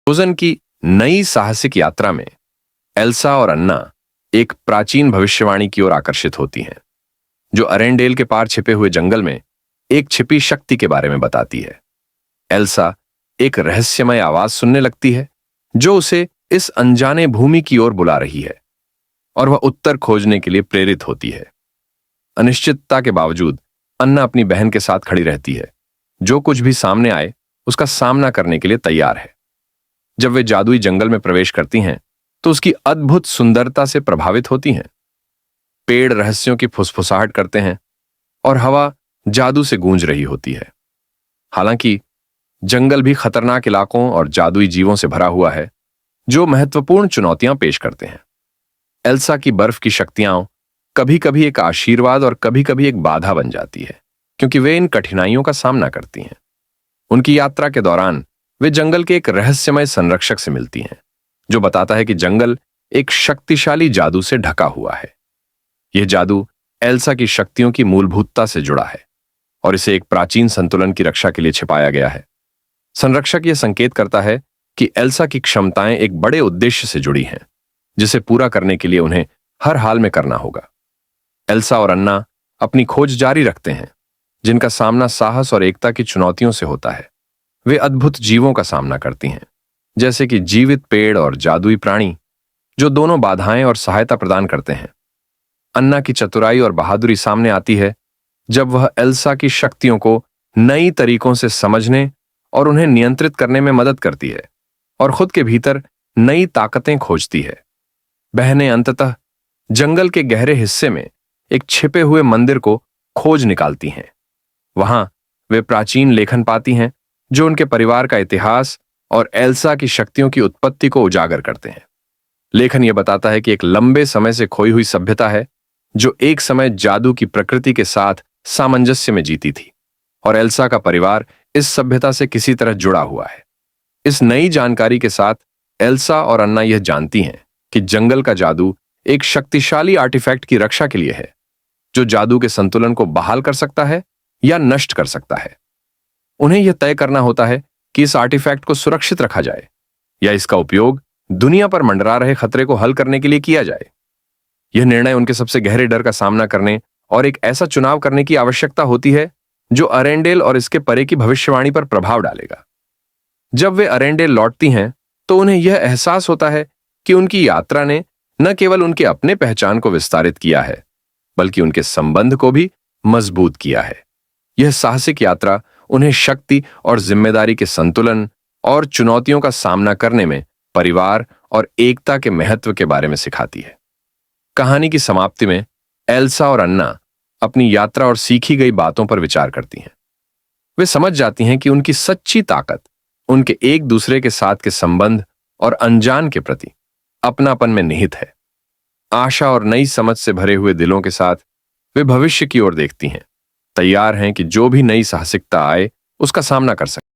Frozen की नई साहसिक यात्रा में एल्सा और अन्ना एक प्राचीन भविष्यवाणी की ओर आकर्षित होती हैं, जो अरेंडेल के पार छिपे हुए जंगल में एक छिपी शक्ति के बारे में बताती है। एल्सा एक रहस्यमय आवाज सुनने लगती है जो उसे इस अनजाने भूमि की ओर बुला रही है, और वह उत्तर खोजने के लिए प्रेरित होती है। अनिश्चितता के बावजूद अन्ना अपनी बहन के साथ खड़ी रहती है, जो कुछ भी सामने आए उसका सामना करने के लिए तैयार है। जब वे जादुई जंगल में प्रवेश करती हैं तो उसकी अद्भुत सुंदरता से प्रभावित होती हैं। पेड़ रहस्यों की फुसफुसाहट करते हैं और हवा जादू से गूंज रही होती है। हालांकि जंगल भी खतरनाक इलाकों और जादुई जीवों से भरा हुआ है, जो महत्वपूर्ण चुनौतियां पेश करते हैं। एल्सा की बर्फ की शक्तियां कभी कभी एक आशीर्वाद और कभी कभी एक बाधा बन जाती है, क्योंकि वे इन कठिनाइयों का सामना करती हैं। उनकी यात्रा के दौरान वे जंगल के एक रहस्यमय संरक्षक से मिलती हैं, जो बताता है कि जंगल एक शक्तिशाली जादू से ढका हुआ है। यह जादू एल्सा की शक्तियों की मूलभूतता से जुड़ा है और इसे एक प्राचीन संतुलन की रक्षा के लिए छिपाया गया है। संरक्षक यह संकेत करता है कि एल्सा की क्षमताएं एक बड़े उद्देश्य से जुड़ी हैं, जिसे पूरा करने के लिए उन्हें हर हाल में करना होगा। एल्सा और अन्ना अपनी खोज जारी रखते हैं, जिनका सामना साहस और एकता की चुनौतियों से होता है। वे अद्भुत जीवों का सामना करती हैं, जैसे कि जीवित पेड़ और जादुई प्राणी, जो दोनों बाधाएं और सहायता प्रदान करते हैं। अन्ना की चतुराई और बहादुरी सामने आती है जब वह एल्सा की शक्तियों को नई तरीकों से समझने और उन्हें नियंत्रित करने में मदद करती है और खुद के भीतर नई ताकतें खोजती है। बहनें अंततः जंगल के गहरे हिस्से में एक छिपे हुए मंदिर को खोज निकालती हैं। वहां वे प्राचीन लेखन पाती हैं जो उनके परिवार का इतिहास और एल्सा की शक्तियों की उत्पत्ति को उजागर करते हैं। लेखन यह बताता है कि एक लंबे समय से खोई हुई सभ्यता है, जो एक समय जादू की प्रकृति के साथ सामंजस्य में जीती थी, और एल्सा का परिवार इस सभ्यता से किसी तरह जुड़ा हुआ है। इस नई जानकारी के साथ एल्सा और अन्ना यह जानती हैं कि जंगल का जादू एक शक्तिशाली आर्टिफैक्ट की रक्षा के लिए है, जो जादू के संतुलन को बहाल कर सकता है या नष्ट कर सकता है। उन्हें यह तय करना होता है कि इस आर्टिफैक्ट को सुरक्षित रखा जाए या इसका उपयोग दुनिया पर मंडरा रहे खतरे को हल करने के लिए किया जाए। यह निर्णय उनके सबसे गहरे डर का सामना करने और एक ऐसा चुनाव करने की आवश्यकता होती है जो अरेंडेल और इसके परे की भविष्यवाणी पर प्रभाव डालेगा। जब वे अरेंडेल लौटती हैं तो उन्हें यह एहसास होता है कि उनकी यात्रा ने न केवल उनके अपने पहचान को विस्तारित किया है, बल्कि उनके संबंध को भी मजबूत किया है। यह साहसिक यात्रा उन्हें शक्ति और जिम्मेदारी के संतुलन और चुनौतियों का सामना करने में परिवार और एकता के महत्व के बारे में सिखाती है। कहानी की समाप्ति में एल्सा और अन्ना अपनी यात्रा और सीखी गई बातों पर विचार करती हैं। वे समझ जाती हैं कि उनकी सच्ची ताकत उनके एक दूसरे के साथ के संबंध और अनजान के प्रति अपनापन में निहित है। आशा और नई समझ से भरे हुए दिलों के साथ वे भविष्य की ओर देखती हैं, तैयार हैं कि जो भी नई साहसिकता आए उसका सामना कर सकें।